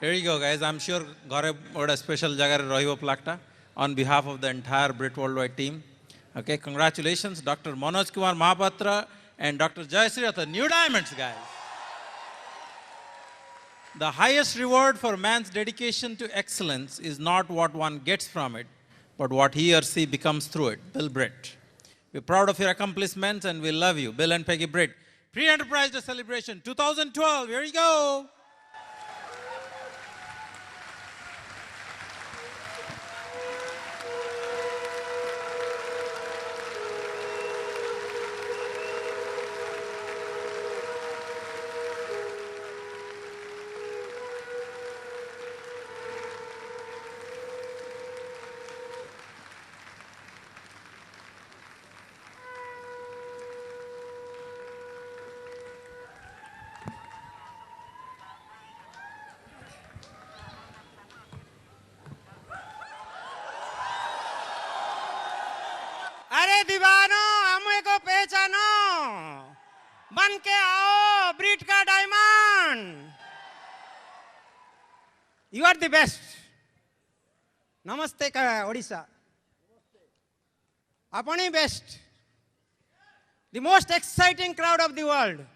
Here you go, guys. I'm sure Gaurav got a special jagar rahibo plaque on behalf of the entire Brit Worldwide team. Okay, congratulations, Dr. Manoj Kumar Mahapatra and Dr. Jayashree are the new diamonds, guys. The highest reward for man's dedication to excellence is not what one gets from it, but what he or she becomes through it. Bill Britt. We're proud of your accomplishments and we love you. Bill and Peggy Britt. Pre-Enterprise Day Celebration 2012. Here you go. अरे दीवानो हमें को पहचानो बन के आओ ब्रिट का diamond you are the best नमस्ते का ओडिशा अपनी best the most exciting crowd of the world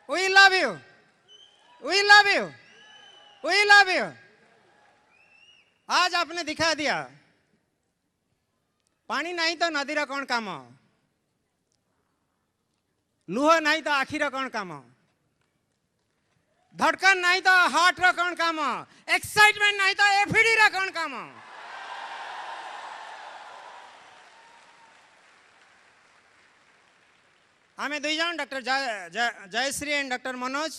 we love you we love you we love you आज आपने दिखा दिया पानी नहीं तो नदीर कौन काम लुह नहीं तो आखिर कौन काम धड़कन नहीं तो हार्ट रो कौन काम एक्साइटमेंट नहीं तो एफिडी रो कौन काम आमे दुई जन doctor Jayashree and doctor Manoj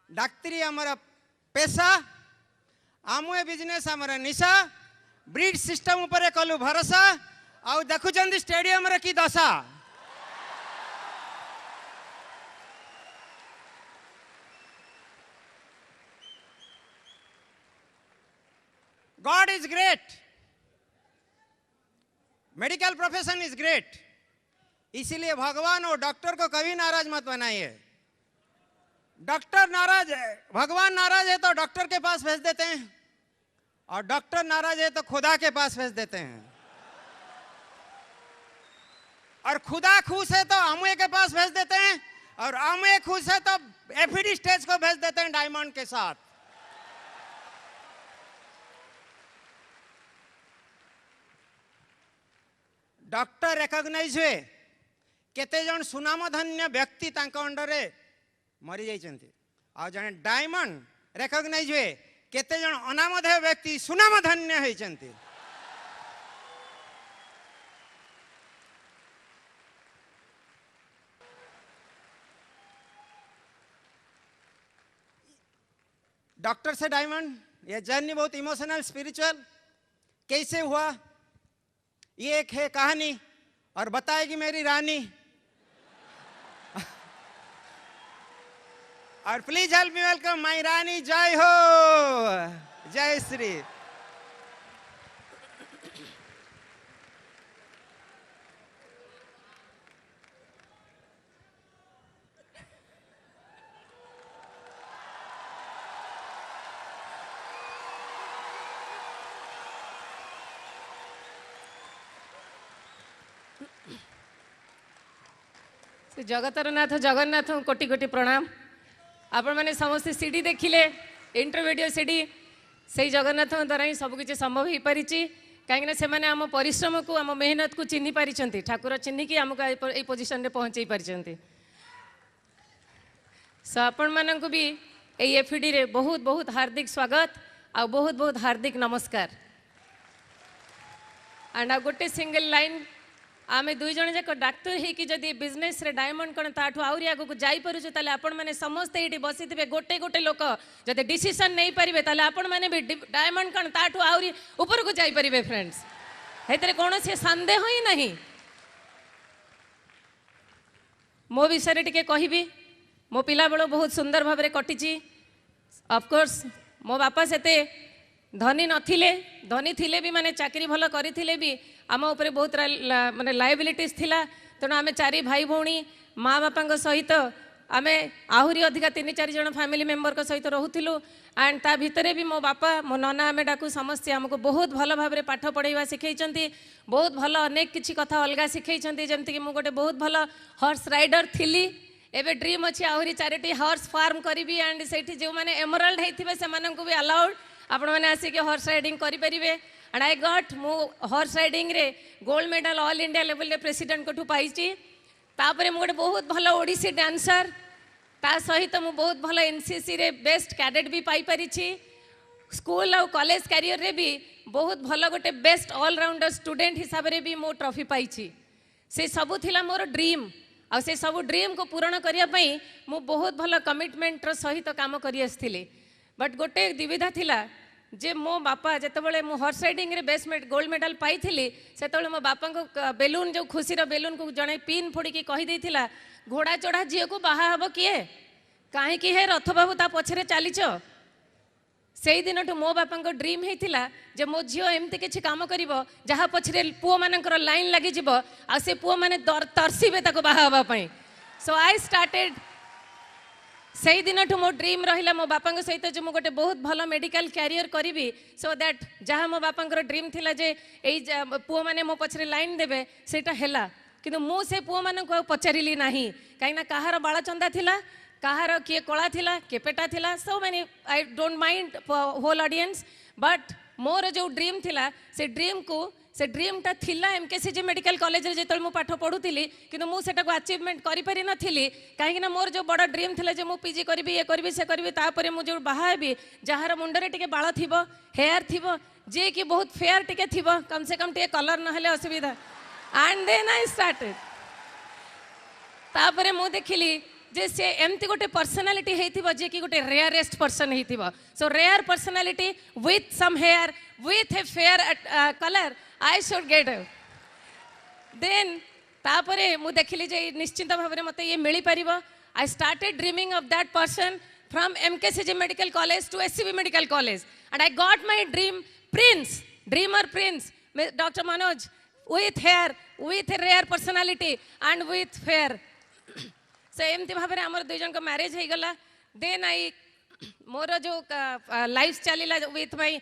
डाक्तरी आमर पेशा आम बिजनेस आमर निशा ब्रिड सिस्टम ऊपर कलु भरोसा आउ देखुचंदी स्टेडियम रे की दशा God is great medical profession is great इसीलिए भगवान और डॉक्टर को कभी नाराज मत बनाइए डॉक्टर नाराज है भगवान नाराज है तो डॉक्टर के पास भेज देते हैं और डॉक्टर नाराज है तो खुदा के पास भेज देते हैं और खुदा खुश है तो अमुए के पास भेज देते हैं और अमुए खुश है तो एफिडी स्टेज को भेज देते हैं डायमंड के साथ डॉक्टर रिकॉग्नाइज हुए केते जन सुनामधन्य व्यक्ति तांको अंडर मरी जाइछन्ति आ जने डायमंड रिकॉग्नाइज हुए केते जन अनामधेय व्यक्ति सुनामधन्य होइछन्ति डॉक्टर से डायमंड ये जर्नी बहुत इमोशनल स्पिरिचुअल कैसे हुआ ये एक है कहानी और बताएगी मेरी रानी और please help me welcome my रानी जय हो जय श्री जगतर नाथ जगन्नाथ कोटि कोटि प्रणाम आपण मैंने समस्त सीडी देखिले इंटरवीडियो सीडी से जगन्नाथ द्वारा ही सबकि संभव हो पारी कहीं से आम परिश्रम को आम मेहनत को चिन्ह पारी ठाकुर चिन्हिकी आमको ये पोजिशन पहुँचे पारी सो आपण मानक भी ये एफिडी रे बहुत बहुत हार्दिक स्वागत आ बहुत बहुत हार्दिक नमस्कार एंड आ गोटे सिंगल लाइन आमे दुई जन जाक डाक्तर होगी जदि बिजनेस रे डायमंड कौन ताठू आहरी आग को जापरुचे आपण मैंने समस्ते ये बसी थे गोटे गोटे लोक जब डिसीजन नहीं पारे आपण मैंने भी डायमंड कौन ताठू आहरी ऊपर को जापरे फ्रेंड्स हेतरे कौन से संदेह ही नहीं मो विषय टिके कहबी मो पिला बेल बहुत सुंदर भाव कटी ऑफकोर्स मो बापा से धनी नथिले धनी थिले भी माने चाकरी भल करथिले भी आम उपरे बहुत माने लायबिलिटीज थिला तेणु आमे चारि भाई भौणी माँ बापा सहित आमे आहुरी अधिका 3-4 जन फैमिली मेंबर को सहित रोलु एंड ता भितर भी मो बापा मो नना आमे डाकू समस्ते आमको बहुत भल भाव में पाठ पढ़ाइबा शिखैछंती बहुत भल अनेक किछि कथा अलगा शिखैछंती जेमति कि मु गोटे बहुत भल हॉर्स राइडर थिली एबे ड्रीम अछि आहुरी 4टी हॉर्स फार्म करिवि एंड सेठी जो माने एमराल्ड हेथिबे से मानन को भी अलाउड आपण माने आसी के हॉर्स राइडिंग करि परिबे एंड आई गॉट मु हॉर्स राइडिंग रे gold medal all India level रे प्रेसिडेंट कोठू पाइछि तापरे मु गोटे बहुत भल ओडिसी डांसर ता सहित मु बहुत भल एनसीसी रे बेस्ट कैडेट भी पाई परिछि स्कूल और कॉलेज कैरियर रे भी बहुत भल गोटे बेस्ट ऑलराउंडर स्टूडेंट हिसाब रे भी मो ट्रॉफी पाइछि से सब थिला मोर ड्रीम आ से सब ड्रीम को पूरण करिया पई मु बहुत भल कमिटमेंट रो सहित काम करि आस्थिले बट गोटे दुविधा थिला जे मो बापा जेतेबेले मु हॉर्स राइडिंग रे बेस्ट गोल्ड मेडल पाइथिली सेतेबेले मो बापा को बेलून जो खुशी रो बेलून को जणे पिन फोड़ी के कहि देथिला घोड़ा चढ़ा झील को बाहा हब किए कहीं हे रथ बाबू ता पछरे चलीच से दिन मो बापा ड्रीम होता जे मो झील एमती किसी कम कर जहाँ पछरे पुओ मानकर लाइन लगी आ से पुओ माने तरसीबे ताको बाहा हवाई सो आई स्टार्टेड से दिन मो ड्रीम रहा मो बापा सहित जो मुझे बहुत भल मेडिकल कैरियर करी सो दैट जहाँ मो बापा ड्रीम थिला जे पुओ माने मो पछरे लाइन देबे सेटा हैला किंतु मु से पुओ मान को पचारिली नाही कहीं कहार बालचंदा थिला कहार किए कला थिला किए पेटा थिला सो मैंने I don't mind whole audience but more जो ड्रीम थिला से ड्रीम टा थिला एमकेसीजी मेडिकल कॉलेज रे जेतल मु पाठ पढुतिली किंतु मु सेटा को अचीवमेंट करि पारि नथिली काहे ना मोर जो बड़ ड्रीम थिला जे मु पीजी करबी ये करबी से करबी तापरे मु जो बाहा हेबी जहार मुंडरे टिके बाळ थिबो हेयर थिबो जे कि बहुत फेयर टिके थिबो कम से कम टिके कलर न हेले असुविधा एंड देन आई स्टार्टेड तापरे मु देखिली जे से एमती गोटे पर्सनालिटी हेतिबो जे कि गोटे रेयरेस्ट पर्सन हेतिबो so rare personality with some hair with a fair colour I should get then तापरे मु देखिली जे निश्चित भाव में मते ये मिली परिबो I started dreaming of that person from MKCG medical college to SCB medical college and I got my dream prince dreamer prince doctor Manoj with hair with a rare personality and with fair so एमती भाव में आमर दुई जन को marriage हो गला then I more जो लाइफ चलीला with my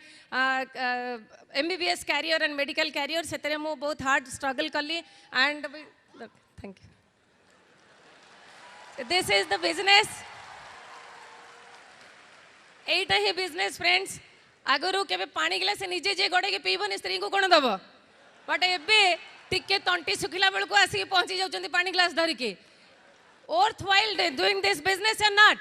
MBBS career and medical career से मु बहुत हार्ड स्ट्रगल कली and thank you this is the business एटा ही बिजनेस फ्रेंड्स आगरू केबे पानी गिलास निजे जे गड़े के पीबनी स्त्री को कोन दबो बट एबे टिके तंटी सुखिला बेल को आसी पहुंची जाउछंती पानी ग्लास धर के worth while doing this business और नॉट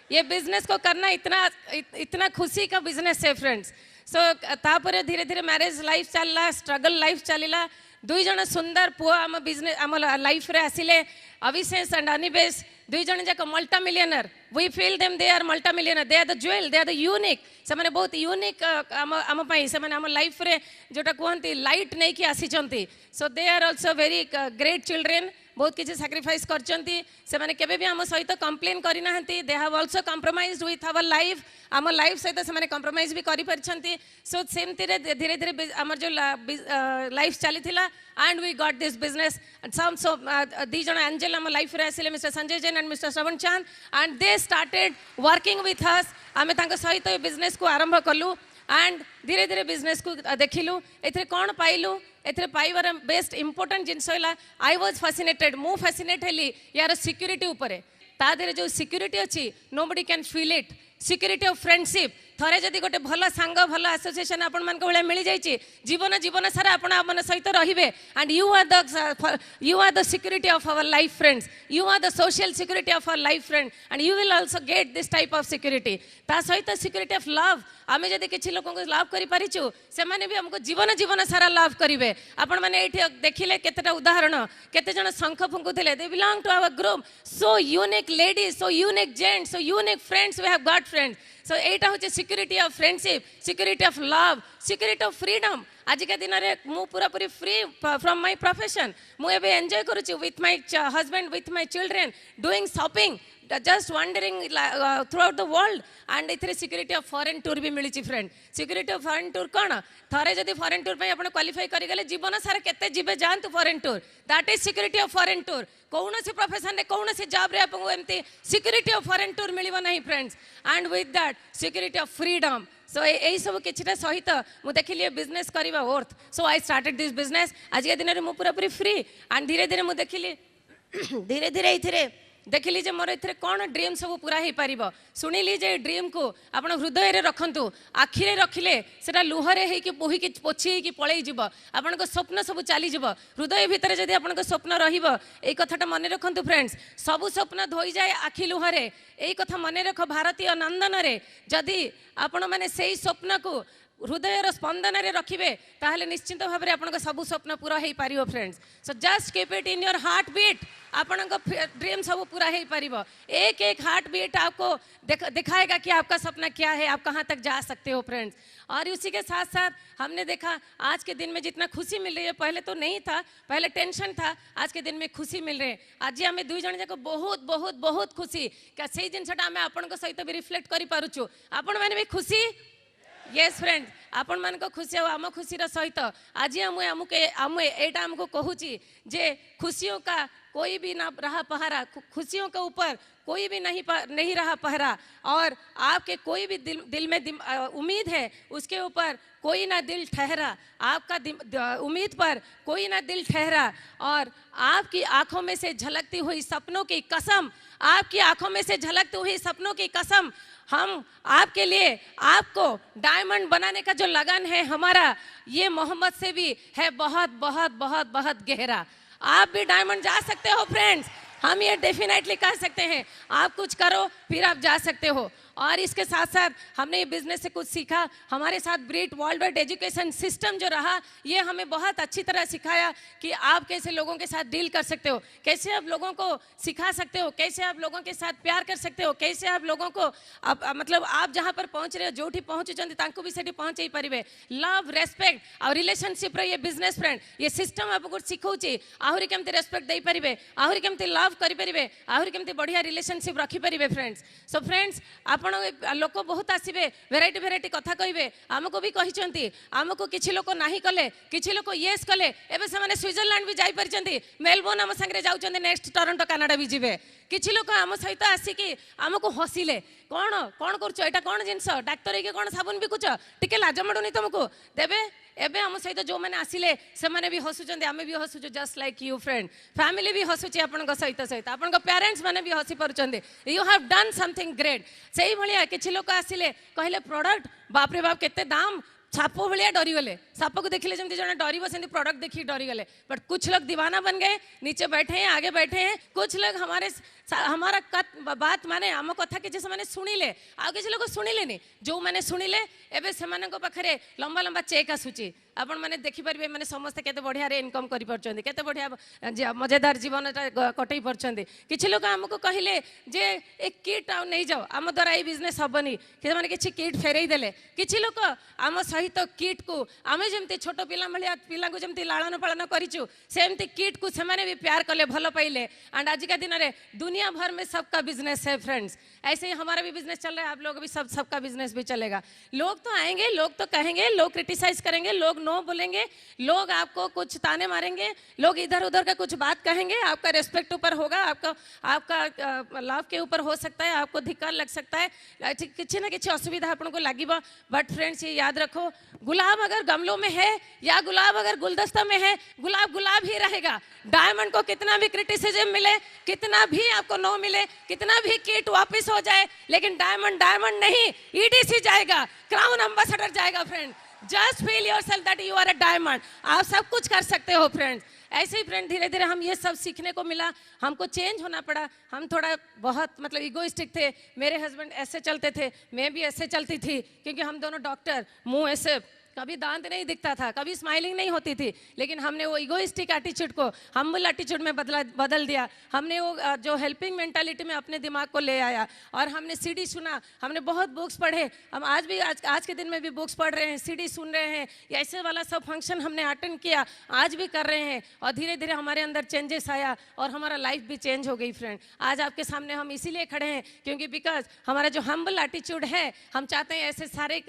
ये बिजनेस को करना इतना खुशी का बिजनेस है फ्रेंड्स सो तापरे धीरे धीरे मैरिज लाइफ चलला स्ट्रगल लाइफ चलीला दुई जन सुंदर पुआ आम बिजनेस आम लाइफ रे आसिले अभिशेष एंड अनिवेश दुई जन जाक multi millionaire we feel them they are multi millionaire they are the jewel they are the unique से माने बहुत यूनिक आम पाई से माने आम लाइफ रे जोटा कहती लाइट नहीं कि आसीचंती so they are also very great children बहुत किसी सैक्रिफाइस करचंती से माने केबे भी आम सहित कंप्लेन करि नाहंती they have also compromised with our life आम लाइफ सहित से माने कंप्रोमाइज भी करि परछंती सो सेमती रे धीरे धीरे आमर जो लाइफ चली थिला and we got this business some so दी जन एंजल आम लाइफ रे आसिले mister Sanjay Jain and mister Shravan Chand and they started working with us आमे तांको सहित बिजनेस को आरंभ कलु एंड धीरे धीरे बिजनेस को देखिलु एथरे कोन पाइलु एथरे पाइबार बेस्ट इंपोर्टेंट जिनस होला आई वाज फैसिनेटेड मु फैसिनेट हेली यार सिक्योरिटी ऊपर ता देरे जो सिक्योरिटी अछि nobody can feel it security of friendship थरे जदि गोटे भल सांग भल एसोसिएशन आपण मान को भले मिल जाइछि जीवन जीवन सारा आपण आपन सहित रहिबे and you are the security of our life friends you are the social security of our life friend and you will also get this type of security ता सहित सिक्योरिटी ऑफ लव आमे जदि किछि लोकन को लव करि परिछु से माने भी हमको जीवन जीवन सारा लव करिवे आपण माने एठी देखिले केतेटा उदाहरण केते जण शंख फुंकुथिले they belong to our group so unique ladies so unique gents so unique friends we have got friends so एटा होचे security of friendship security of love security of freedom आज के दिन में मु पूरा पूरी फ्री फ्रॉम माय प्रोफेशन मु एबे एंजॉय करूची with my husband with my children doing shopping just wandering throughout the world and इथरे सिक्योरिटी ऑफ फॉरेन टूर भी मिली friend security of foreign tour कौन थरे जदि फॉरेन टूर पे आपण क्वालिफाई करि गले जीवन सारा केते जीवे जानतु foreign tour that is security of foreign tour कौन से प्रोफेशन रे कौन से जॉब रे आपको एमती सिक्योरिटी ऑफ फॉरेन टूर मिलिबो नहीं friends and with that security of freedom so यही सब किछटा सहित मु देखिली बिजनेस करबा worth so I started this business आज के दिन रे मु पूरा पूरी फ्री एंड धीरे धीरे मु देखिली धीरे धीरे इथिरे देखिली जे मोर इथरे कौन ड्रीम सब पूरा हो पार शुणिली जे ड्रीम को आप हृदय रे रखंतु आखिरे रखिले सेटा लुहरे हेकि बोहिकी पोछि हेकि पळै जीव आपन को स्वप्न सब चली जीव हृदय भितर जदि आपन को स्वप्न रहिबो एई कथाटा मन रखंतु फ्रेंड्स सब स्वप्न धोई जाए आखि लुहरे एई कथा मन रख भारतीय नंदन रे जदि आपण माने सेई स्वप्न को हृदयर स्पंदन रे रखिबे ताहले निश्चित भाव में सब स्वप्न पूरा हो पार friends so just keep it in your heart beat आपण ड्रीम सब पूरा हो पार एक एक हार्ट बीट आपको दिखाएगा कि आपका सपना क्या है आप कहाँ तक जा सकते हो फ्रेंड्स और उसी के साथ साथ हमने देखा आज के दिन में जितना खुशी मिल रही है पहले तो नहीं था पहले टेंशन था आज के दिन में खुशी मिल रही है आज आम दुई जन जाक बहुत बहुत बहुत खुशी क्या से जिनसा आम आपण सहित भी रिफ्लेक्ट कर पारुछु आपण मैंने भी खुशी यस फ्रेंड्स आपण मान को खुशी आम खुशी सहित आज आम एटा आमको कहूची जे खुशियों का कोई भी ना रहा पहरा खुशियों के ऊपर कोई भी नहीं रहा पहरा और आपके कोई भी दिल में उम्मीद है उसके ऊपर कोई ना दिल ठहरा आपका उम्मीद पर कोई ना दिल ठहरा और आपकी आंखों में से झलकती हुई सपनों की कसम आपकी आंखों में से झलकती हुई सपनों की कसम हम आपके लिए आपको डायमंड बनाने का जो लगन है हमारा ये मोहम्मद से भी है बहुत बहुत बहुत बहुत गहरा आप भी डायमंड जा सकते हो फ्रेंड्स हम ये डेफिनेटली कह सकते हैं आप कुछ करो फिर आप जा सकते हो और इसके साथ साथ हमने ये बिजनेस से कुछ सीखा हमारे साथ ब्रिट वर्ल्ड वाइड एजुकेशन सिस्टम जो रहा ये हमें बहुत अच्छी तरह सिखाया कि आप कैसे लोगों के साथ डील कर सकते हो कैसे आप लोगों को सिखा सकते हो कैसे आप लोगों के साथ प्यार कर सकते हो कैसे आप लोगों को मतलब आप जहाँ पर पहुँच रहे हो जो पहुँचुंट तांको भी सेठी पहुँचाई पारे लव रेस्पेक्ट और रिलेशनशिप ये बिजनेस फ्रेंड ये सिस्टम आपको शिखाऊँगी आहरी केमती रेस्पेक्ट दे पारे आहरी केमती लव करें आहरी केमती बढ़िया रिलेशनशिप रखिपारे फ्रेंड्स सो फ्रेंड्स आप लोक बहुत आसबे भेराइटी भेराइटी कथा कहे आमको भी कहते आमको किसी लोक नहीं कले किसी लोक येस कले एबे से स्विट्जरलैंड भी जाई मेलबोर्न आम सांगे जाऊँ नेक्स्ट टोरंटो कनाडा भी जीवे किसी लोक आम सहित आसिकी आमको हसिले कौन कौन कर कौन जिनस डाक्तर होगी कौन साबुन बिकुच टिके लाज माड़ुनी तुमको देवे एबे आम सहित जो मैंने आसिले से मैंने भी हसुचंदी आमे भी हसुचु just like you friend family भी हसुची आपन सहित सहित आपन पेरेंट्स मैंने भी हसी पारुचंदी you have done something great से भाया किसी लोक आसिले कहले प्रोडक्ट बाप रे बाप केते दाम साप भाया डरीगले साप को देखिले जमी जन डर से प्रोडक्ट देखिए डरीगले बट कुछ लोग दीवाना बन गए नीचे बैठे हैं आगे बैठे हैं कुछ लोग हमारा बात माने आम कथा किसी से शुणिले आ किसी लोग शुणिले जो मैंने शुणिले एवं से पाखे लंबा लंबा चेक आसूची आपण मैंने देखिपारे मैंने समस्ते केते बढ़िया इनकम करि परछन्ती केते बढ़िया मजेदार जीवन कटई परछन्ती किछि लोक हमको कहिले जे एक किट आ नहीं जाओ आम द्वारा ये बिजनेस हबनी कि माने किछि किट फेरई देले किछि लोक आम सहित किट को आमे जेमती छोट पिला भलिया पिला को जेमती लालन पालन करिछु सेमती किट को से माने भी प्यार कले भलो पाइले एंड आज का दिन रे दुनिया भर में सबका बिजनेस है फ्रेंड्स ऐसे ही हमारा भी बिजनेस चल रहा है आप लोग भी सबका बिजनेस भी चलेगा लोग तो आएंगे लोग तो कहेंगे लोग क्रिटिसाइज करेंगे लोग नो बोलेंगे लोग आपको कुछ ताने मारेंगे लोग इधर उधर का कुछ बात कहेंगे आपका रेस्पेक्ट ऊपर होगा आपका लाभ के ऊपर हो सकता है आपको धिक्कार लग सकता है किसी ना किसी असुविधा आपको लगे बट फ्रेंड्स ये याद रखो गुलाब अगर गमलों में है या गुलाब अगर गुलदस्ता में है गुलाब गुलाब ही रहेगा डायमंड को कितना भी क्रिटिसिज्म मिले कितना भी आपको नो मिले कितना भी किट वापस हो जाए लेकिन डायमंड डायमंड नहीं ईडीसी जाएगा क्राउन एम्बेसडर जाएगा friend just feel yourself that you are a diamond आप सब कुछ कर सकते हो फ्रेंड्स ऐसे ही फ्रेंड धीरे धीरे हम ये सब सीखने को मिला हमको चेंज होना पड़ा हम थोड़ा बहुत मतलब इगोइस्टिक थे मेरे हस्बैंड ऐसे चलते थे मैं भी ऐसे चलती थी क्योंकि हम दोनों डॉक्टर मुंह ऐसे कभी दांत नहीं दिखता था, कभी स्माइलिंग नहीं होती थी, लेकिन हमने वो इगोइस्टिक एटीट्यूड को हम्बल एटीट्यूड में बदल दिया। हमने वो जो हेल्पिंग मेंटालिटी में अपने दिमाग को ले आया और हमने सीडी सुना, हमने बहुत बुक्स पढ़े। हम आज भी आज के दिन में भी बुक्स पढ़ रहे हैं, सीडी सुन रहे हैं, ऐसे वाला सब फंक्शन हमने अटेंड किया, आज भी कर रहे हैं और धीरे धीरे हमारे अंदर चेंजेस आया और हमारा लाइफ भी चेंज हो गई। फ्रेंड, आज आपके सामने हम इसीलिए खड़े हैं क्योंकि बिकॉज हमारा जो हम्बल एटीट्यूड है, हम चाहते हैं ऐसे सारे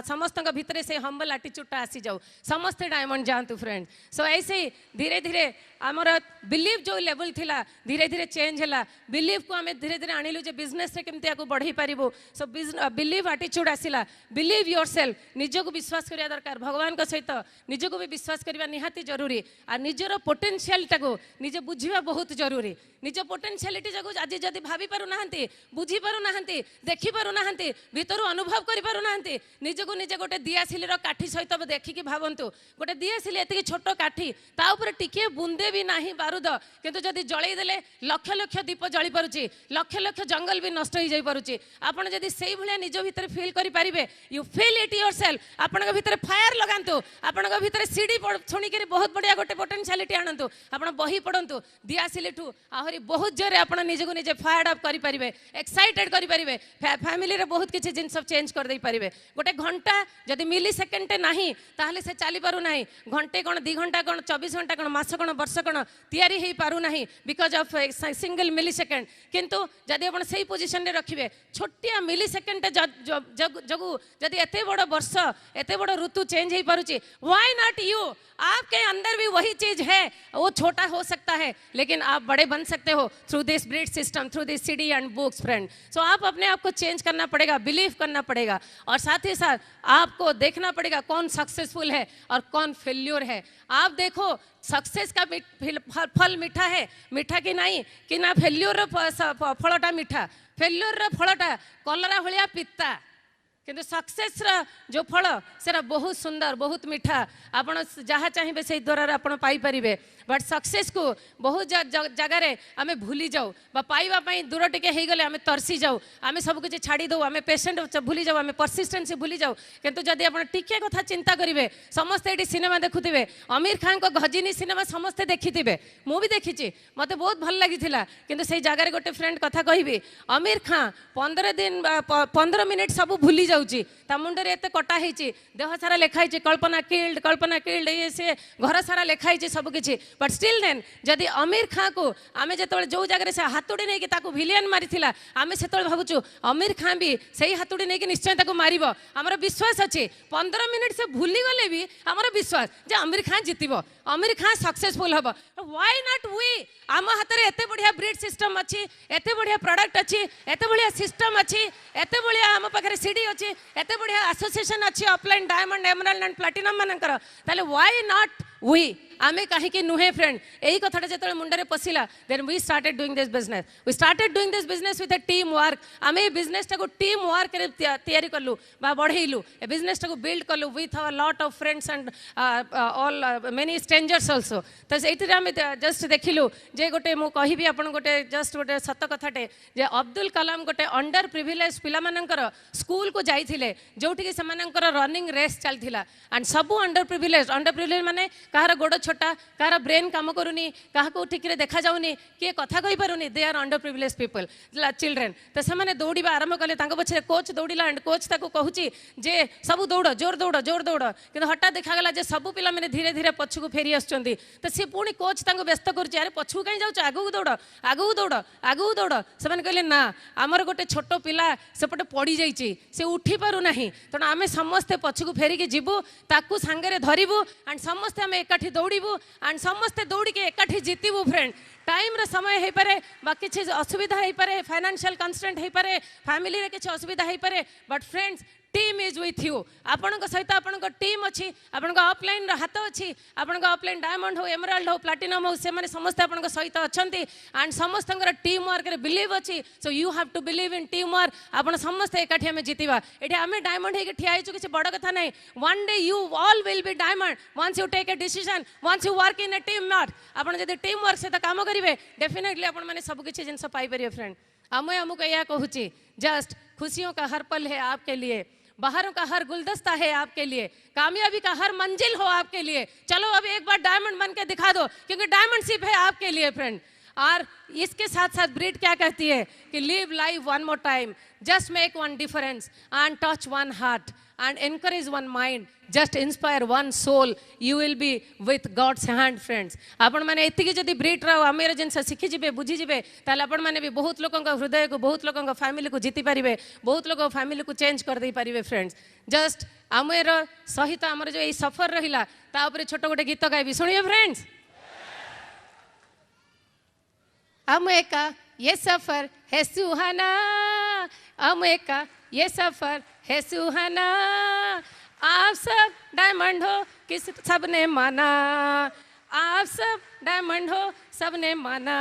समस्त भीतर से हम्बल एटीट्यूड आसी जाऊ, समस्ते डायमंड जातु फ्रेंड। सो ऐसे ही धीरे धीरे आमर बिलीव जो लेवल थिला धीरे धीरे चेंज है। बिलीव को आम धीरे धीरे आणिलु जे बिजनेस रे केमती आको बढ़ई पारिबो। सो बिलीव एटीट्यूड आसिला, बिलीव योरसेल्फ, निज को विश्वास करिया दरकार, भगवान को सहित निज को भी विश्वास करबा निहाती जरूरी आ निजर पोटेंशियल टाको निजे बुझिबा बहुत जरूरी। निज पोटेंशियलिटी जाको आज जदी भाबी पारु नाहंती, बुझी पारु नाहंती, देखि पारु नाहंती, भीतरु अनुभव करि पारु नाहंती, निज को निजे गोटे दियासिली रो काठी सहित देखिकी भाबंतु, गोटे दियासिली एतिकी छोट काठी ता ऊपर टिके बुंदे भी नाही बारूद, किंतु जदी जळै देले लक्ष लक्ष दीप जळी पारुची, लक्ष लक्ष जंगल भी नष्ट हो जाई पारुची। आपण जदी सेही भलिया निज भीतर फील करि पारिबे, यू फील इट योरसेल्फ, आपण भीतर फायर लगांतु, आपण भीतर सीडी सुनी के बहुत बढ़िया गोटे पोटेंशियलिटी आनंतु, आपण बही पढंतु, दियासिली ठू आहरी बहुत जोरे आपण निज को निजे फायर अप करि पारिबे, एक्साइटेड करि पारिबे, फैमिली रे बहुत किछि जिंस चेंज कर दे पारिबे। गोटे घंटा जदी मिली सेकेंड नाही ताहले से चली पारु नाही, घंटे कोन 2 घंटा कोन 24 घंटा कोन मास कोन वर्ष कोन तैयारी हे पारु नाही because of single millisecond. किंतु जदी आपण सही पोजीशन रे रखिबे, छोटिया मिली सेकेंड जगु जदी एते बड़ वर्ष एते बड़ ऋतु चेंज हे पारुची, व्हाई नॉट यू? आपके अंदर भी वही चीज है, वो छोटा हो सकता है लेकिन आप बड़े बन सकते हो through this breed system, through this CD and books friend. So आप अपने आप को चेंज करना पड़ेगा, बिलीव करना पड़ेगा और साथ ही साथ आपको देखना पड़ेगा कौन सक्सेसफुल है और कौन फेल्योर है। आप देखो सक्सेस का फल मीठा है, मीठा कि नहीं कि ना फेल्योर फलटा मीठा, फेल्योर फलटा कलरा भलिया पिता, किंतु सक्सेस जो फल सेरा बहुत सुंदर बहुत मीठा, आपण जहाँ चाहिए से द्वारा आपण पाई परिबे। बट सक्सेस को बहुत जगह रे आमे भूली जाऊ बा पाइबा पई दूर टिके हे गले आमे तरसी जाऊ, आमे सब कुछ छाड़ी दो, आमे पेशेंट भूली जाऊ, आमे परसिस्टेंसी भूली जाऊ। किंतु जदि आपण टिके कथा चिंता करिवे, समस्त एटी सिनेमा देखुथिबे, आमिर खान को गजनी सिनेमा समस्त देखिथिबे, मु भी देखिछि, मते बहुत भल लागिथिला। किंतु सेही जगह रे गोटे फ्रेंड कथा कहिबी, आमिर खान 15 मिनिट सब भूली जाउची, ता मुंडरे एते कटा हेची, देह सारा लेखा हेची कल्पना किल्ड ये से घर सारा लेखा हेची सब किछि। बट स्टिल देन जदि आमिर खान को आमे जेतबे जो जगह से हातुड़ी नै कि ताको विलियन मारिथिला, आमे सेतबे भाबुचु आमिर खान भी सही हातुड़ी नै कि निश्चय ताको मारिबो, हमर विश्वास अछि। 15 मिनिट से भूली गले भी हमर विश्वास जे आमिर खान जितिबो, आमिर खान सक्सेसफुल हबो। Why not we? आम हाथ में एते बढ़िया ब्रीड सिस्टम अच्छी, एते बढ़िया प्रोडक्ट अच्छी, एते बढ़िया सिस्टम अच्छी, एते बढ़िया आम पाखे सीडी अच्छी, एते बढ़िया एसोसिएशन अच्छी offline diamond emerald and platinum मानकर, ताले व्हाई नॉट वी? आमे कहीं नुहे फ्रेंड, यही कथाटा जो मुंडे पशिला then we started doing this business, we started doing this business with a team work. आमे बिजनेस टाको टीम वर्क रे तैयारी करलु बा बढ़ेलु, ए बिजनेस टाको बिल्ड करलु with a lot of friends and all many strangers also. तो एठी आमे जस्ट देखिलु जे गोटे मु कहिबी आपन गोटे जस्ट गोटे सत कथाटे जे अब्दुल कलाम गोटे अंडर प्रिविलेज पिला मानकर स्कूल को जाइथिले, जोठी कि समानकर रनिंग रेस चलथिला एंड सबु अंडर प्रिविलेज माने कहार गोड़ छोटा, कहार ब्रेन काम करूनी, क्या ठीक रे देखा जाऊनी, किए कथा कहि पारुनी, they are under privilege people children. तो से दौड़ा आरंभ कले, पछे कोच दौड़ा एंड कोच ताको कहूची जे सब दौड़ जोर दौड़ जोर दौड़, किंतु हठात देखागला जे सब पिला माने धीरे धीरे पछकू फेरी आछुचंदी। तो सी पुणी कोच ताको व्यस्त करूची, अरे पछकू कहीं जाउछ, आगू दौड़ आगू दौड़ आगू दौड़। से कहले ना आमर गोटे छोट पिला सेपटे पड़ी जाइए, से उठी पारु नाही, तेणु आमे समस्ते पछकू फेरिकी जीवु, ताकू सांगरे धरिबु एंड समस्ते आमे एकाठी दौड़बू एंड समस्ते दौड़िके एकाठी जीतबू फ्रेंड। टाइम रे समय हो पारे बा किसी असुविधा हो पारे, फाइनेंशियल कंस्ट्रेंट हो पारे, फैमिली रे किसी असुविधा हो पारे, but friends team is with you. आपण सहित आपण टीम अच्छी, आपण ऑफलाइन हाथ अच्छी, आपण ऑफलाइन डायमंड हो एमराल्ड हो प्लैटिनम हो, से माने समस्त आपण सहित अच्छी एंड समस्त टीम वर्क रे बिलीव अच्छी। So you have to believe in team work. आपण समस्त एकाठी आमे जीतिबा, एठी आमे डायमंड हेके ठिया आइछु, किछि बड़ कथा नै। One day you all will be diamond once you take a decision, once you work in a team work. आपण जदि टीम वर्क से काम करिवे, डेफिनेटली आपण माने सब किछि जिंस पाई परिबे फ्रेंड। आमे हमको यह कहूची, जस्ट खुशियों का हर पल है आपके लिए, बाहरों का हर गुलदस्ता है आपके लिए, कामयाबी का हर मंजिल हो आपके लिए। चलो अब एक बार डायमंड बन के दिखा दो, क्योंकि डायमंड शिप है आपके लिए फ्रेंड। और इसके साथ साथ ब्रीड क्या कहती है कि live life one more time, just make one difference and touch one heart and encourage one mind, just inspire one soul, you will be with God's hand friends। आपण माने एतिकी जदी ब्रीट रहो आमेर जिनसे शिखि जिबे बुझी जिबे ताले आपण माने भी बहुत लोगों का हृदय को, बहुत लोगों का फैमिली को जीति पारिबे, बहुत लोगों फैमिली को चेंज कर दे पारिबे फ्रेंड्स। जस्ट आमेर सहित आमर जो ए सफर रहिला ता ऊपर छोट गोटे गीत गाइबी, सुनिए फ्रेंड्स। अमे का ये सफर है सुहाना, अमे का ये सफर है सुहाना, आप सब डायमंड हो किस सबने माना, आप सब डायमंड हो सबने माना,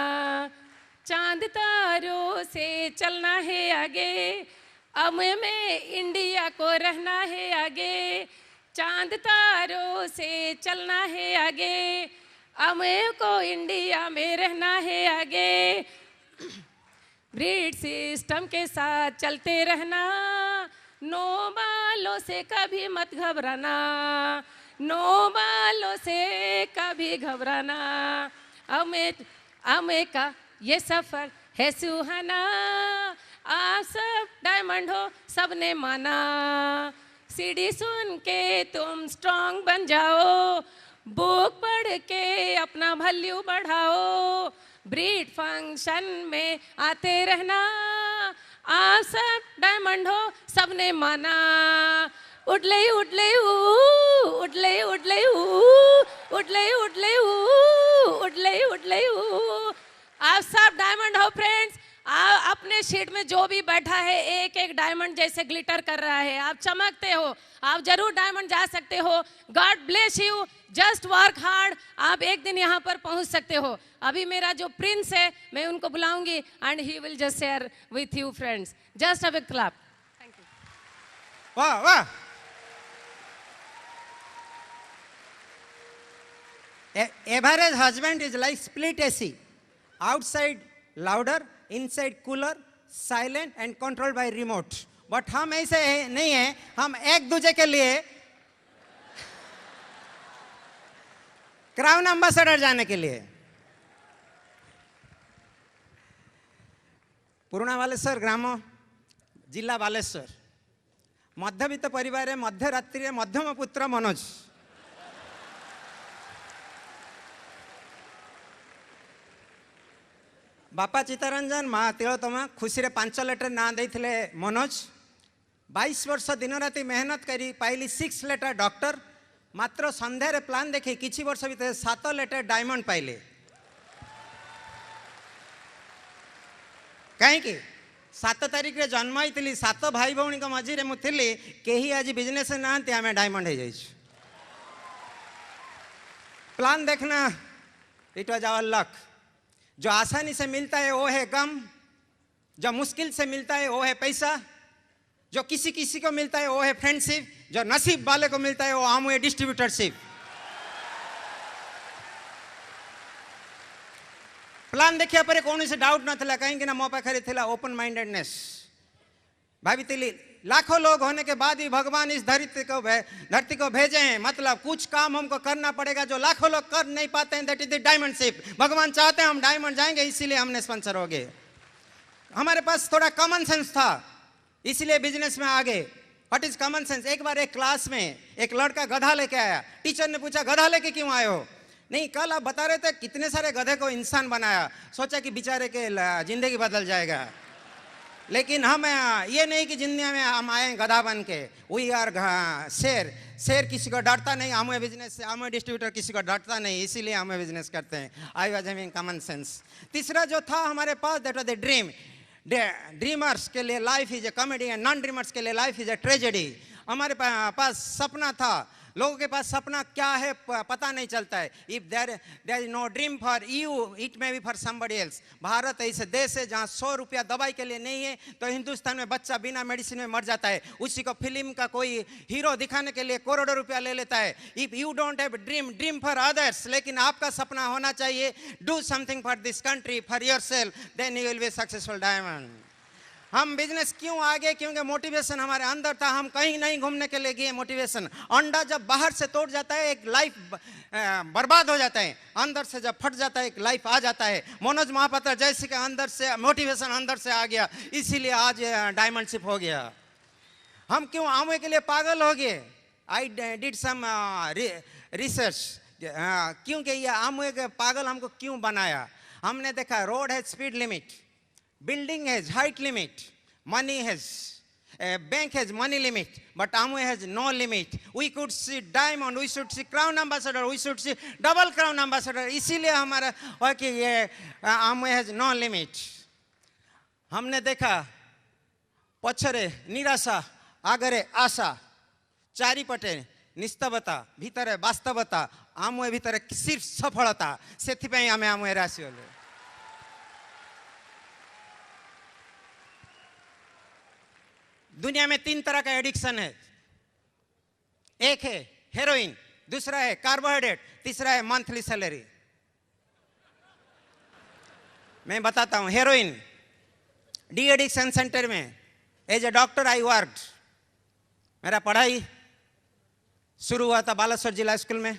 चांद तारों से चलना है आगे, अमे में इंडिया को रहना है आगे, चांद तारों से चलना है आगे, अमे को इंडिया में रहना है आगे, ब्रीड सिस्टम के साथ चलते रहना, नो बालों से कभी मत घबराना, नो बालों से कभी घबराना, अमे का ये सफर है सुहाना, आप सब डायमंड हो सबने माना, सीडी सुन के तुम स्ट्रांग बन जाओ, बुक पढ़ के अपना वैल्यू बढ़ाओ, ब्रीड फंक्शन में आते रहना, आप सब डायमंड हो सबने माना, उडले उडले उडले उडले उडले उडले उडले उडले, आप सब डायमंड हो फ्रेंड्स। अपने शीट में जो भी बैठा है एक एक डायमंड जैसे ग्लिटर कर रहा है, आप चमकते हो, आप जरूर डायमंड जा सकते हो। God bless you, just work hard, आप एक दिन यहाँ पर पहुँच सकते हो। अभी मेरा जो प्रिंस है मैं उनको बुलाऊंगी and he will just share with you friends, just a big clap. Thank you. वाह वाह, average husband is like split AC, outside louder, inside cooler, silent and controlled by remote. But हम ऐसे नहीं है, हम एक दूसरे के लिए क्राउन एम्बेसडर जाने के लिए। पुराना बालेश्वर ग्राम, जिला बालेश्वर, मध्यवित्त परिवार, मध्यरात्रि मध्यम पुत्र मनोज। बापा चित्तरंजन, माँ तिलोत्तमा, खुशी रे 5 लेटर ना देथिले मनोज। 22 वर्ष दिन राति मेहनत करी पाइली 6 लेटर डॉक्टर, मात्र संध्यारे प्लान देखी किछि वर्ष भीतर 7 लेटर डायमंड पाइले। कहीं 7 तारीख रे जन्म होइतिली, 7 भाई भौणी को मझी रे मु थिली, केही आज बिजनेस नांती, आमे डायमंड हो जाइछु। प्लान देखना, इट वाज आवर लक। जो आसानी से मिलता है वो है गम, जो मुश्किल से मिलता है वो है पैसा, जो किसी किसी को मिलता है वो है फ्रेंडशिप, जो नसीब वाले को मिलता है वो आमवे डिस्ट्रीब्यूटरशिप। प्लान देखिया पर कौन से डाउट नथिला, कहीं ना मो पाखरे थिला ओपन माइंडेडनेस। भाभी लाखों लोग होने के बाद भी भगवान इस धरती को भेजे हैं, मतलब कुछ काम हमको करना पड़ेगा जो लाखों लोग कर नहीं पाते हैं। That is the diamond ship. भगवान चाहते हैं हम डायमंड जाएंगे, इसीलिए हमने स्पॉन्सर हो गए। हमारे पास थोड़ा कॉमन सेंस था, इसीलिए बिजनेस में आ गए। What is common sense? एक बार एक क्लास में एक लड़का गधा लेके आया, टीचर ने पूछा गधा लेके क्यों आए हो? नहीं, कल आप बता रहे थे कितने सारे गधे को इंसान बनाया, सोचा कि बेचारे के जिंदगी बदल जाएगा। लेकिन हम ये नहीं कि जिंदगी में हम आए गधा बन के। वी आर शेर, शेर किसी को डरता नहीं। हमें बिजनेस से, हमें डिस्ट्रीब्यूटर किसी को डरता नहीं, इसीलिए हमें बिजनेस करते हैं। I was having common sense. तीसरा जो था हमारे पास, that was the dream. Dreamers के लिए life is a comedy and non dreamers के लिए लाइफ इज ए ट्रेजेडी। हमारे पास सपना था, लोगों के पास सपना क्या है पता नहीं चलता है। If there is no dream for you, it may be for somebody else. Bharat ऐसे देश है जहाँ 100 रुपया दवाई के लिए नहीं है तो हिंदुस्तान में बच्चा बिना मेडिसिन में मर जाता है। उसी को फिल्म का कोई हीरो दिखाने के लिए करोड़ों रुपया ले लेता है। If you don't have dream, dream for others, लेकिन आपका सपना होना चाहिए। Do something for this country, for yourself, then you will be successful diamond. हम बिजनेस क्यों आगे, क्योंकि मोटिवेशन हमारे अंदर था। हम कहीं नहीं घूमने के लिए गए। मोटिवेशन अंडा जब बाहर से तोड़ जाता है, एक लाइफ बर्बाद हो जाता है। अंदर से जब फट जाता है, एक लाइफ आ जाता है। मनोज महापात्र जैसे के अंदर से मोटिवेशन अंदर से आ गया, इसीलिए आज डायमंड शिप हो गया। हम क्यों आमवे के लिए पागल हो गए? आई डिड सम रिसर्च, क्योंकि ये आमवे के पागल हमको क्यों बनाया। हमने देखा रोड है speed limit, building has height limit, money has bank has money limit, but Amway has no limit. We could see diamond, we should see crown ambassador, we should see double crown ambassador. इसीलिए हमारा है कि ये Amway has no limit. हमने देखा पछरे निराशा आगरे आशा, चारिपटे निस्तबता भीतर वास्तवता, Amway भीतर सिर्फ सफलता। सेथिपाई आमे Amway राशि होले। दुनिया में 3 तरह का एडिक्शन है। एक है हेरोइन, दूसरा है कार्बोहाइड्रेट, तीसरा है मंथली सैलरी। मैं बताता हूं। हेरोइन, डी एडिक्शन सेंटर में as a doctor I worked. मेरा पढ़ाई शुरू हुआ था बालासोर जिला स्कूल में।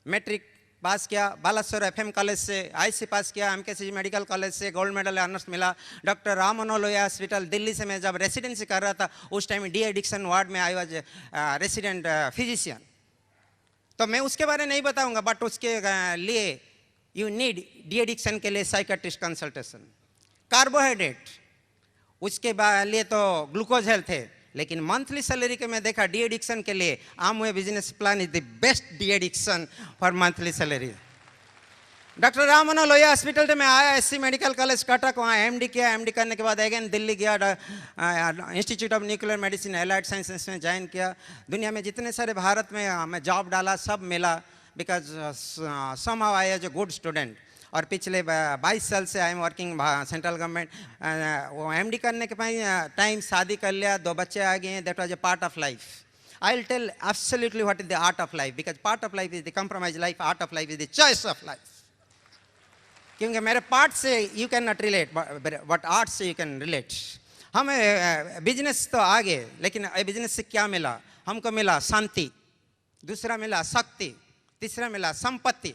मैट्रिक पास किया बालासोर एफएम कॉलेज से, आईसी पास किया, एमकेसीजी मेडिकल कॉलेज से गोल्ड मेडल ऑनर्स मिला। डॉक्टर राम मनोहर लोहिया हॉस्पिटल दिल्ली से मैं जब रेसिडेंसी कर रहा था, उस टाइम डी एडिक्शन वार्ड में आई वाज रेसिडेंट फिजिशियन। तो मैं उसके बारे में नहीं बताऊंगा, बट उसके लिए यू नीड डी एडिक्शन के लिए साइकेट्रिस्ट कंसल्टेशन। कार्बोहाइड्रेट, उसके लिए तो ग्लूकोज हेल्थ है, लेकिन मंथली सैलरी के मैं देखा डी एडिक्शन के लिए Amway business plan is the best deaddiction for monthly salary. Doctor Ram Manohar Lohia hospital में आया, एससी मेडिकल कॉलेज कटक, वहाँ एमडी किया। एमडी करने के बाद अगेन दिल्ली गया, institute of nuclear medicine allied sciences में ज्वाइन किया। दुनिया में जितने सारे भारत में मैं जॉब डाला सब मिला, because somehow I as a good student. और पिछले 22 साल से I am working central government. वो एमडी करने के टाइम शादी कर लिया, 2 बच्चे आ गए हैं। That was a part of life. I will tell absolutely what is the art of life, because part of life is the compromise life, art of life is the choice of life. क्योंकि मेरे part से you can not relate, but art से you can relate. हमें business तो आ गए, लेकिन business से क्या मिला? हमको मिला शांति, दूसरा मिला शक्ति, तीसरा मिला संपत्ति,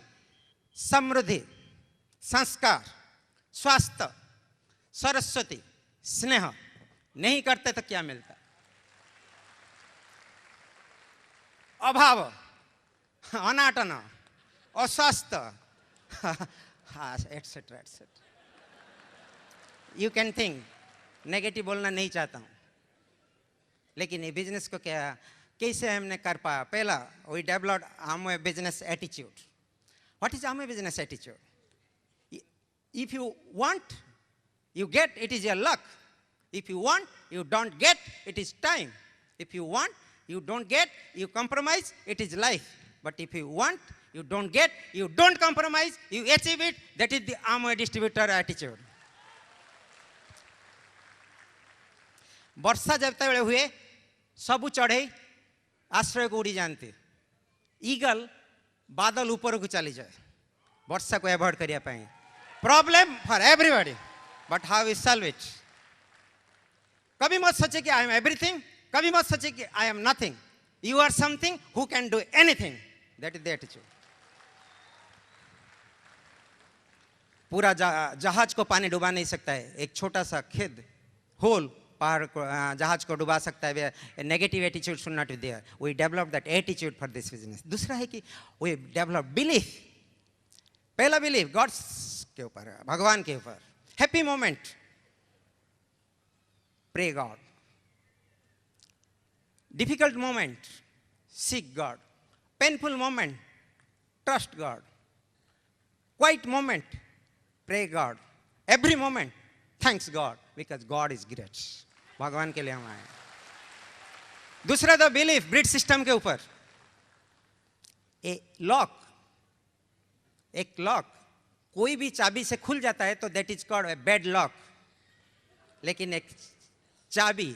समृद्धि, संस्कार, स्वास्थ्य, सरस्वती, स्नेह। नहीं करते तो क्या मिलता? अभाव, अनाटन, अस्वास्थ्य, etcetera etcetera. You can think, negative बोलना नहीं चाहता हूं, लेकिन ये बिजनेस को क्या कैसे हमने कर पाया? पहला, we developed Amway business attitude. What is Amway business attitude? If you want, you get, it is your luck. If you want, you don't get, it is time. If you want, you don't get, you compromise, it is life. But if you want, you don't get, you don't compromise, you achieve it, that is the Amway distributor attitude. वर्षा जब तक हुए सबू चढ़े आश्रय को उड़ी जानते। Eagle बादल ऊपर को चली जाए, वर्षा को अवॉइड करिया पाए। Problem for everybody, but how we solve it? कभी मत सोचे कि आई एम एवरीथिंग, कभी मत सोचे कि I am nothing. You are something who can do anything, that is the attitude. पूरा जहाज को पानी डुबा नहीं सकता है, एक छोटा सा खेद होल पहाड़ को जहाज को डुबा सकता है। Negative attitude should not be there. We develop that attitude for this business. दूसरा है कि वी डेवलप बिलीफ। पहला बिलीफ गॉड्स के ऊपर है, भगवान के ऊपर। Happy moment, pray God. Difficult moment, seek God. Painful moment, trust God. Quiet moment, pray God. Every moment thanks God, because God is great. भगवान के लिए हम आए। दूसरा द बिलीफ ब्रिड सिस्टम के ऊपर। लॉक, एक लॉक कोई भी चाबी से खुल जाता है तो that is called a bed lock. लेकिन एक चाबी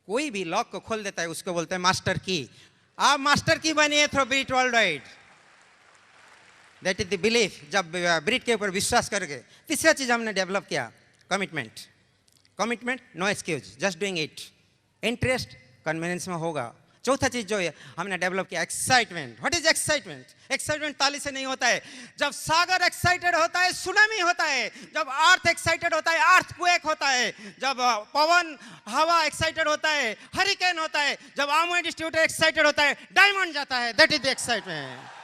कोई भी लॉक को खोल देता है उसको बोलते हैं मास्टर की। आप मास्टर की बनिए through Britt worldwide. That is the belief. जब ब्रिट के ऊपर विश्वास करके। तीसरा चीज हमने डेवलप किया, commitment. Commitment, no excuse, just doing it. Interest convenience में होगा. चौथा चीज जो है हमने डेवलप किया, excitement. What is excitement? Excitement ताली से नहीं होता है. जब सागर एक्साइटेड होता है सुनामी होता है. जब अर्थ एक्साइटेड होता है अर्थक्वेक होता है. जब पवन हवा एक्साइटेड होता है हरिकेन होता है. जब आमवे डिस्ट्रीब्यूटर एक्साइटेड होता है डायमंड जाता है. That is the excitement.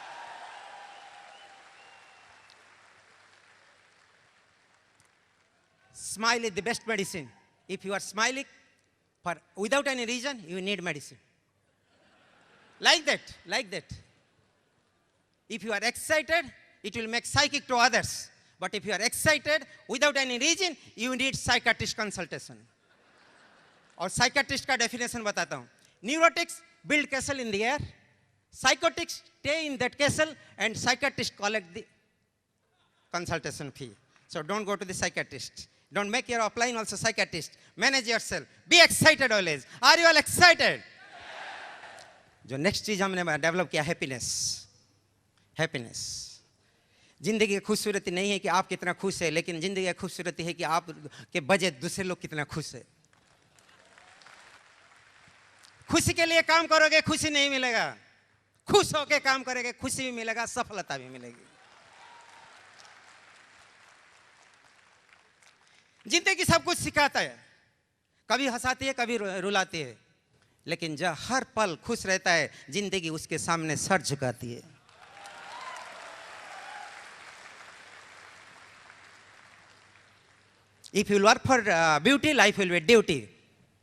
Smile is the best medicine. If you are smiling without any reason, you need medicine. Like that, like that. If you are excited, it will make psychic to others. But if you are excited without any reason, you need psychiatrist consultation. और psychiatrist का definition बताता हूँ. Neurotics build castle in the air. Psychotics stay in that castle, and psychiatrists collect the consultation fee. So don't go to the psychiatrist. Don't make your upline also psychiatrist. Manage yourself. Be excited always. Are you all excited? जो next चीज हमने develop किया, happiness. Happiness जिंदगी की खूबसूरती नहीं है कि आप कितना खुश है, लेकिन जिंदगी की खूबसूरती है कि आप के बजाय दूसरे लोग कितना खुश है. खुशी के लिए काम करोगे खुशी नहीं मिलेगा. खुश होके काम करोगे खुशी भी मिलेगा, सफलता भी मिलेगी. जिंदगी सब कुछ सिखाता है. कभी हंसाती है कभी रुलाती है, लेकिन जब हर पल खुश रहता है जिंदगी उसके सामने सर झुकाती है. If you work for beauty, life will be duty.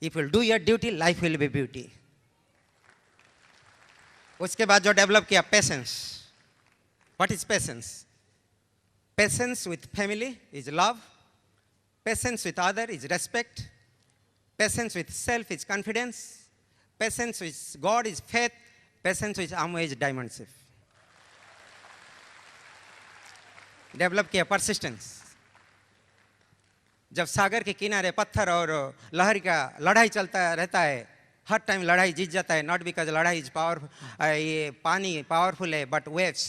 If you do your duty, life will be beauty. उसके बाद जो डेवलप किया, patience. What is patience? Patience with family is love. Patience with other is respect. Patience with self is confidence. Patience with God is faith. Patience with Amway is diamondship. Develop किया persistence. जब सागर के किनारे पत्थर और लहर का लड़ाई चलता रहता है, हर टाइम लड़ाई जीत जाता है. नॉट बिकॉज लड़ाई इज पावरफुल, ये पानी पावरफुल है, but waves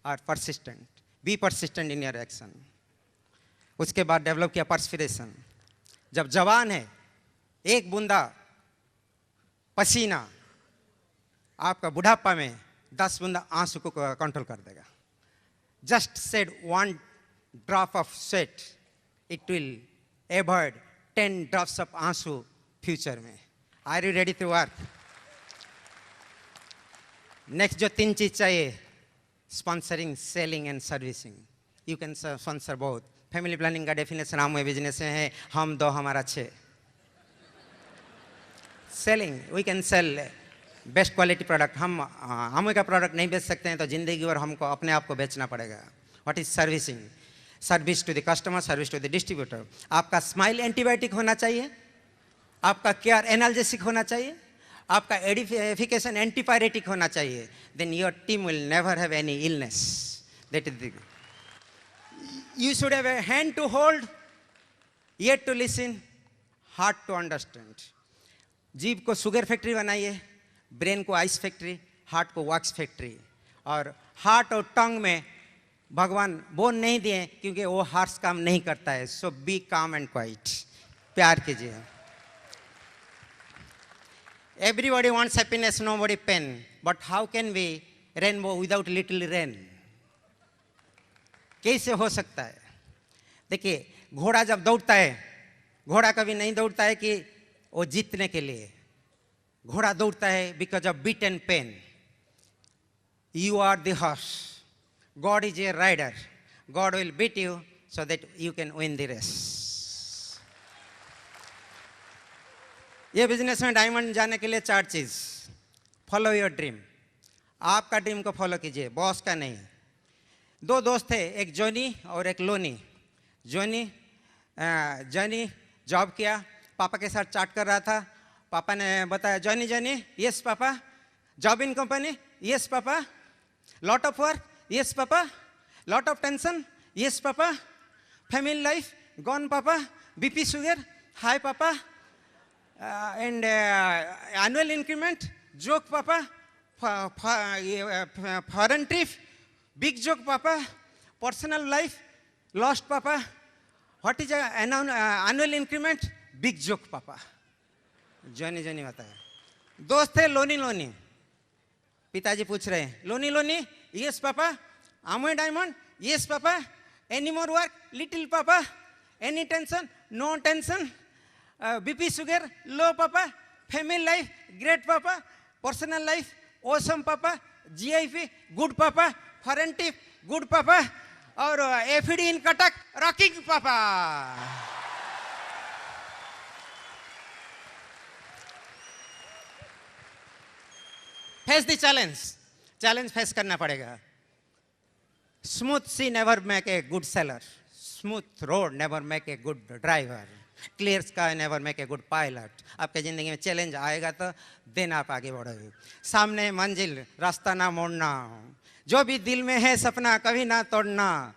are persistent. Be persistent in your action. उसके बाद डेवलप किया पर्सपिरेशन. जब जवान है, एक बूंदा पसीना आपका बुढ़ापा में 10 बूंदा आंसू को कंट्रोल कर देगा. Just said 1 drop of sweat, it will avoid 10 drops of आंसू फ्यूचर में. Are you ready to work? Next जो 3 चीज चाहिए, sponsoring, selling and servicing. You can sponsor both. Family planning का डेफिनेशन आमवे बिजनेस में है, हम 2 हमारा 6. Selling, we can sell best quality product. हम आमवे का प्रोडक्ट नहीं बेच सकते हैं तो जिंदगी भर हमको अपने आप को बेचना पड़ेगा. What is servicing? Service to the customer, service to the distributor. आपका स्माइल एंटीबायोटिक होना चाहिए, आपका केयर एनाल्जेसिक होना चाहिए, आपका एडिफिकेशन एंटीपायरेटिक होना चाहिए. Then your team will never have any illness. That is the. You should have a hand to hold, ear to listen, heart to understand. जीभ को शुगर फैक्ट्री बनाइए, ब्रेन को ice factory, heart को wax factory. और heart और tongue में भगवान bone नहीं दिए क्योंकि वो हार्श काम नहीं करता है. So be calm and quiet. प्यार कीजिए. Everybody wants happiness, nobody pain. But how can we rainbow without little rain? कैसे हो सकता है? देखिए, घोड़ा जब दौड़ता है, घोड़ा कभी नहीं दौड़ता है कि वो जीतने के लिए. घोड़ा दौड़ता है because of beat and pain. You are the horse. God is a rider. God will beat you so that you can win the race. ये बिजनेस में डायमंड जाने के लिए 4 चीज. Follow your dream. आपका ड्रीम को फॉलो कीजिए, boss का नहीं. 2 दोस्त थे, एक जॉनी और एक लोनी. जॉनी जॉब किया, पापा के साथ चाट कर रहा था. पापा ने बताया, Johnny yes papa. Job in company, yes papa. Lot of work, yes papa. Lot of tension, yes papa. Family life gone papa. BP sugar, hi papa. And annual increment, joke papa. Foreign trip, big joke papa. Personal life lost papa. What is annual increment? Big joke पापा, Johnny Johnny बताया। दोस्त थे लोनी लोनी, पिताजी पूछ रहे हैं लोनी लोनी, yes papa, Amway diamond, yes papa, any more work, little papa, any tension, no tension, BP sugar low papa, family life great papa, personal life awesome papa, GIP good papa, foreign tip good papa, और FD in Cuttack rocking papa. Face the challenge, challenge face करना पड़ेगा। Smooth sea never make a good sailor, smooth road never make a good driver, clear sky never make a good pilot. आपके ज़िंदगी में challenge आएगा तो दिन आप आगे बढ़ोगे। सामने मंजिल, रास्ता ना मोड़ना, जो भी दिल में है सपना कभी ना तोड़ना।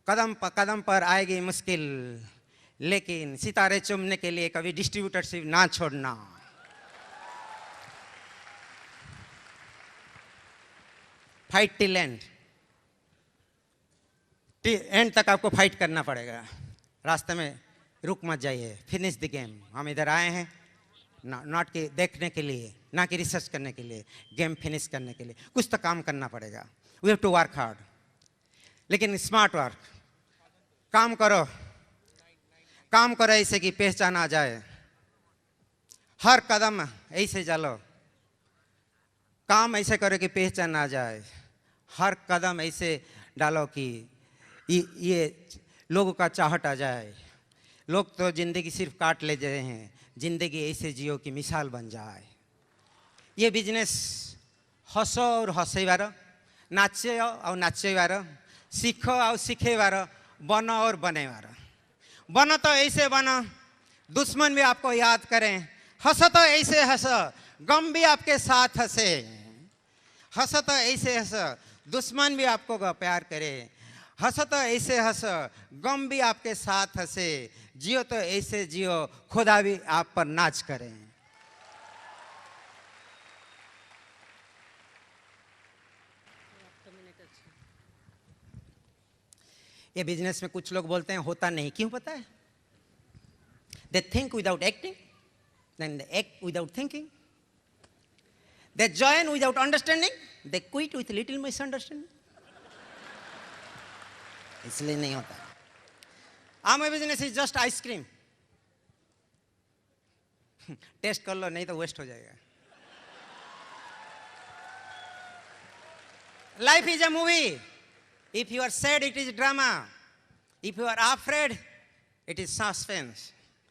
कदम पर आएगी मुश्किल, लेकिन सितारे चूमने के लिए कभी डिस्ट्रीब्यूटरशिप ना छोड़ना। फाइट टिल एंड, एंड तक आपको फाइट करना पड़ेगा। रास्ते में रुक मत जाइए, फिनिश द गेम। हम इधर आए हैं नॉट कि देखने के लिए, ना कि रिसर्च करने के लिए, गेम फिनिश करने के लिए। कुछ तो काम करना पड़ेगा। We have to work hard, लेकिन स्मार्ट वर्क। काम करो, काम करो ऐसे कि पहचान आ जाए। हर कदम ऐसे चलो, काम ऐसे करो कि पहचान आ जाए। हर कदम ऐसे डालो कि ये लोगों का चाहत आ जाए। लोग तो ज़िंदगी सिर्फ काट ले रहे हैं, ज़िंदगी ऐसे जियो कि मिसाल बन जाए। ये बिजनेस हसो और हसैबार, नाचे और नाचेबार, सीखो और सीखेबार, बनो और बनेबार। बनो तो ऐसे बनो दुश्मन भी आपको याद करें, हंसो तो ऐसे हंसो गम भी आपके साथ हंसे। हंसो तो ऐसे हंसो दुश्मन भी आपको प्यार करे, हंसो तो ऐसे हंसो गम भी आपके साथ हंसे। जियो तो ऐसे जियो खुदा भी आप पर नाच करे। ये बिजनेस में कुछ लोग बोलते हैं होता नहीं, क्यों पता है? They think without acting, then they act without thinking, they join without understanding, they quit with little misunderstanding. इसलिए नहीं होता। आम business is just ice cream. Taste कर लो, नहीं तो वेस्ट हो जाएगा। Life is a movie. If you are sad, it is drama. If you are afraid, it is suspense.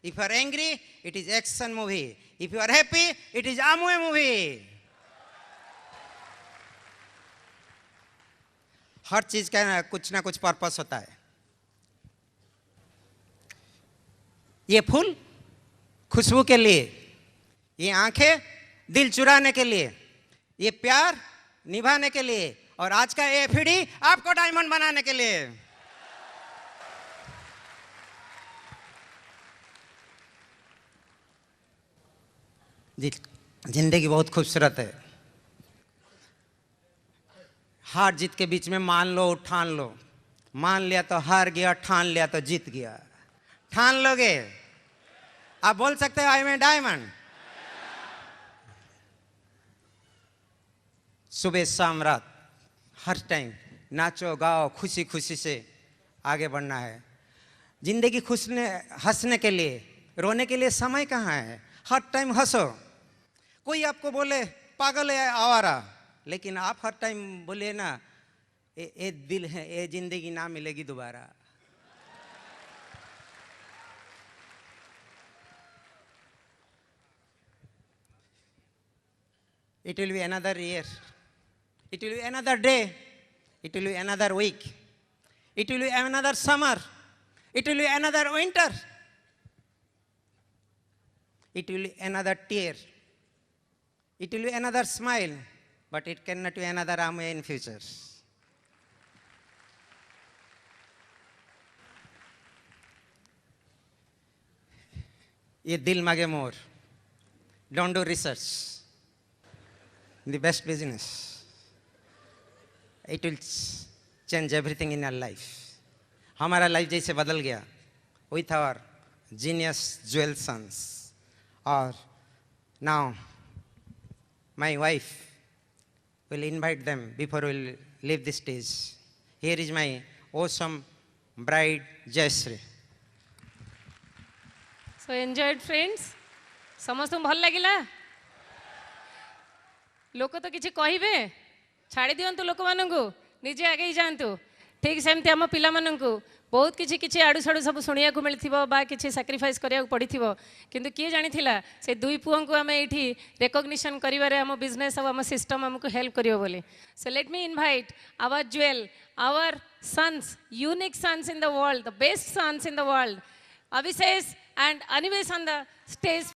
If you are angry, it is action movie. If you are happy, it is Amway movie. हर चीज का ना कुछ purpose होता है। ये फूल खुशबू के लिए, ये आंखें दिल चुराने के लिए, ये प्यार निभाने के लिए, और आज का एफडी आपको डायमंड बनाने के लिए। जिंदगी बहुत खूबसूरत है। हार जीत के बीच में मान लो, ठान लो। मान लिया तो हार गया, ठान लिया तो जीत गया। ठान लोगे, आप बोल सकते हो आई एम ए डायमंड। सुबह शाम रात हर टाइम नाचो गाओ, खुशी खुशी से आगे बढ़ना है। जिंदगी हंसने के लिए, रोने के लिए समय कहाँ है? हर टाइम हंसो। कोई आपको बोले पागल है, आवारा, लेकिन आप हर टाइम बोले ना ये दिल है, ये जिंदगी ना मिलेगी दोबारा। It will be another year. It will be another day. It will be another week. It will be another summer. It will be another winter. It will be another tear. It will be another smile. But it cannot be another Amway in future. ये दिल मांगे मोर. Don't do research. The best business. It will change everything in our life. हमारा life जैसे बदल गया, with our genius jewel sons. Or now, my wife will invite them before we'll leave the stage. Here is my awesome bride, Jayashree. So enjoyed friends. समस्त भल लगिला लोक तो किसी कहे छाड़ी दिंतु लोक मानू निजे आगे जातु ठीक सेमती आम पिला बहुत किसी किसी आड़ू साड़ू सब शुणा मिलती कि साक्रिफाइस करा पड़ी किंतु किए जानी से दुई पुओं को आम ये रेकग्निशन कर आम बिजनेस और आम सिस्टम आमको हेल्प करियो बोली so let me invite our jewel our sons unique sons in the world the best sons in the world Abhishesh and Animesh on the stage.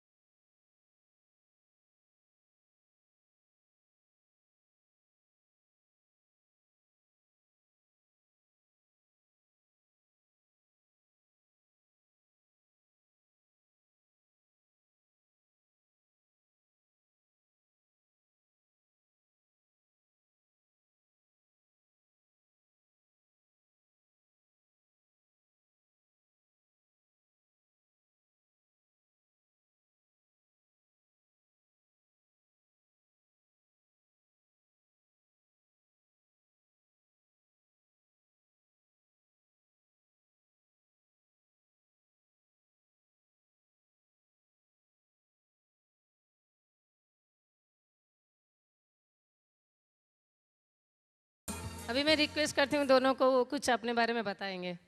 अभी मैं रिक्वेस्ट करती हूँ दोनों को वो कुछ अपने बारे में बताएंगे.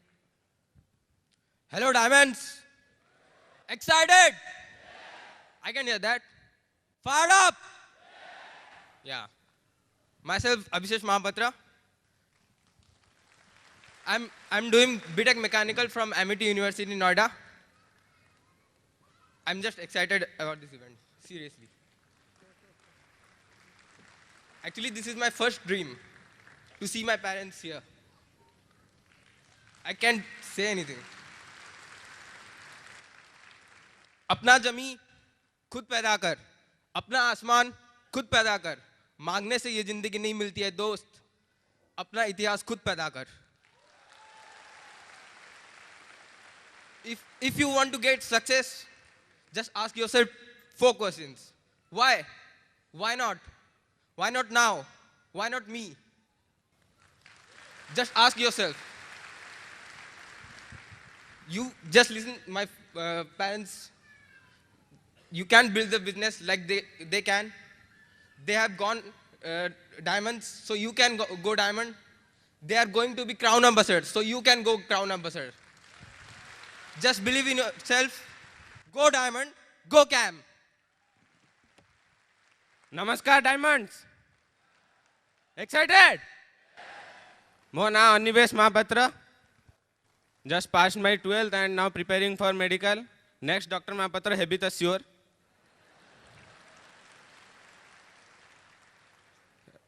Hello diamonds, excited? I can hear that. Fired up? Yeah. Myself Abhishesh Mahapatra. I'm doing BTech Mechanical from Amity University, Noida. I'm just excited about this event, seriously. Actually, this is my first dream, to see my parents here. I can't say anything. अपना जमी खुद पैदा कर, अपना आसमान खुद पैदा कर, मांगने से ये जिंदगी नहीं मिलती है दोस्त, अपना इतिहास खुद पैदा कर. If you want to get success, just ask yourself 4 questions. Why? Why not? Why not now? Why not me? Just ask yourself. You just listen, my parents, you can't build the business like they can. They have gone diamonds, so you can go diamond. They are going to be crown ambassadors, so you can go crown ambassador. Just believe in yourself. Go diamond, go cam. नमस्कार diamonds. Excited? मो ना Anivesh Mahapatra. Just passed my 12th and now preparing for medical. Next Dr. Mahapatra hebi ta sure.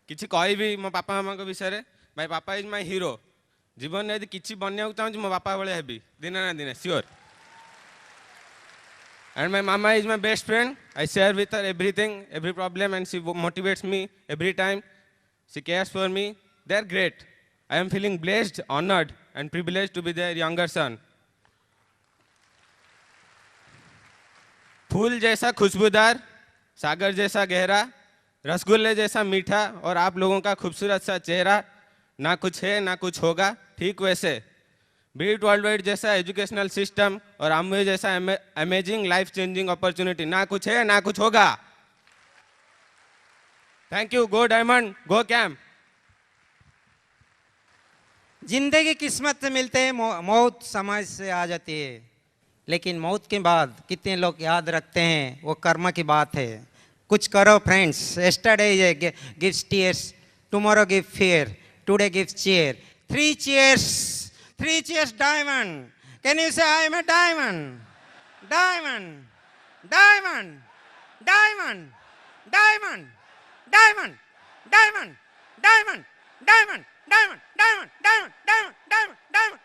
किसी कहबी मो पापा मामा विषय रे. My पापा इज माय हीरो. जीवन में यदि किसी बनने को चाहूँ मो पापा भाई हेबी दिने ना दिने sure. And my mama is my best friend. I share with her everything, every problem, and she motivates me every time. She cares for me. They're great. I am feeling blessed, honored, and privileged to be their younger son. फूल जैसा खुशबूदार, सागर जैसा गहरा, रसगुल्ले जैसा मीठा और आप लोगों का खूबसूरत सा चेहरा. ना कुछ है ना कुछ होगा, ठीक वैसे. बीट वर्ल्ड वाइड जैसा एजुकेशनल सिस्टम और आमवे जैसा अमेजिंग लाइफ चेंजिंग अपॉर्चुनिटी. ना कुछ है ना कुछ होगा. Thank you. Go diamond, go कैम. जिंदगी किस्मत से मिलते हैं, मौत समझ से आ जाती है. लेकिन मौत के बाद कितने लोग याद रखते हैं, वो कर्म की बात है. कुछ करो friends. Yesterday gives tears, tomorrow give fear, today gives cheer. 3 cheers. 3 cheers diamond. Can you say I am a diamond? Diamond. Diamond. Diamond. Diamond. Diamond. Diamond. Diamond. Diamond. Diamond. Diamond. Diamond. Diamond. Diamond. Diamond.